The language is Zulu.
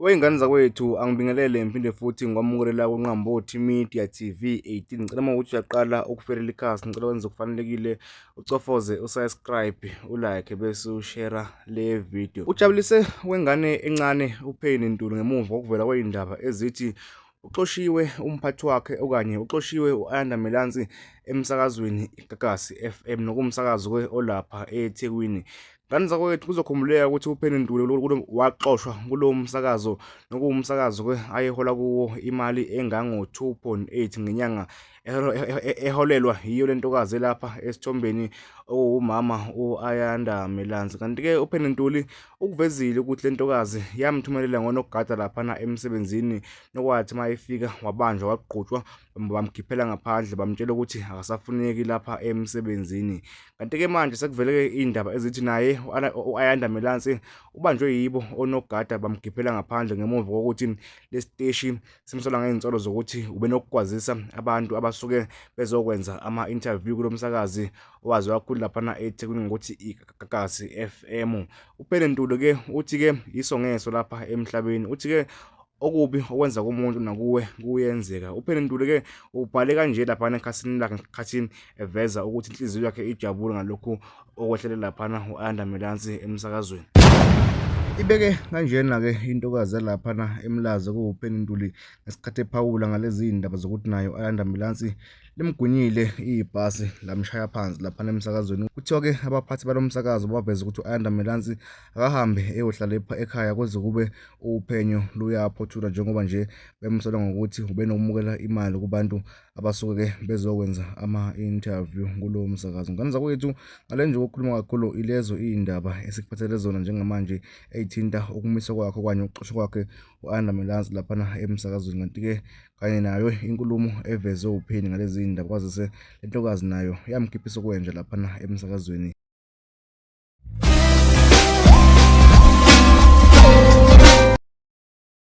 Wey'ngane zakwethu angibingelele ngiphinde futhi ngikwamukelela kuNqambothi Media TV 18. Ngicela uma ukuthi uyaqala ukuferela ikhasi, ngicela wenze okufanelekile ucofoze usubscribe, ulike bese ushare le video. Ujabulise wengane encane uPenny Ntuli ngemuva kokuvela kwey'ndaba ezithi uxoshiwe umphathi wakhe okanye uxoshiwe u-Ayanda Melansi emsakazweni iGagasi FM nokumsakazo-ke olapha eThekwini. Ngane zakwethu kuzokhumbuleka ukuthi uPenny Ntuli waxoshwa kulowo msakazo nokuwumsakazo-ke ayehola kuwo imali engango-2.8 ngenyanga eholelwa yiyo le ntokazi lapha esithombeni owumama u-Ayanda Melansi. Kanti-ke uPenny Ntuli ukuvezile ukuthi le ntokazi yamthumelela ngonogada laphana emsebenzini, nokwathi uma efika wabanjwa waqhutshwa bamkhiphela ngaphandle bamtshela ukuthi akasafuneki lapha emsebenzini. Kanti-ke manje sekuvele-ke iy'ndaba ezithi naye u-Ayanda Melansi ubanjwe yibo onogada bamkhiphela ngaphandle ngemuva kokuthi lesiteshi simsola ngey'nsolo zokuthi ubenokukwazisa abantu abasuke bezokwenza ama-interview kulo msakazi owaziwa kakhulu laphana eThekwini ngokuthi iGagasi FM. uPenny Ntuli-ke uthi-ke isongeso lapha emhlabeni, uthi-ke okubi okwenza kumuntu nakuwe kuyenzeka. uPenny Ntuli-ke ubhale kanje laphana ekhasini lakhe ngesikhathi eveza ukuthi inhliziyo yakhe ijabule ngalokhu okwehlele laphana u-Ayanda Melansi emsakazweni. Ibeke kanjena-ke intokazi yalaphana emlaza kuwuPenny Ntuli ngesikhathi ephawula ngalezi iy'ndaba zokuthi nayo u-Ayanda Melansi limgwinyile ibhasi lamshaya phansi laphana emsakazweni. Kuthiwa-ke abaphathi balo msakazo baveza ukuthi u-Ayanda Melansi akahambe eyohlala ekhaya kuze kube uphenyo luyaphothula, njengoba nje bemsola ngokuthi ubenomukela imali kubantu abasuke-ke bezokwenza ama-interview kulowo msakazo. Ngane zakwethu, ngale nje ukukhuluma kakhulu ilezo iy'ndaba esikuphathele zona njengamanje ey'thinta ukumiswa kwakhe okanye ukuxoshwa kwakhe u-Ayanda Melansi laphana emsakazweni. Kanti-ke kanye nayo inkulumo evezwe uPenny ngalezi iy'ndaba kwazise le ntokazi nayo yamkhiphisa ukwenja laphana emsakazweni.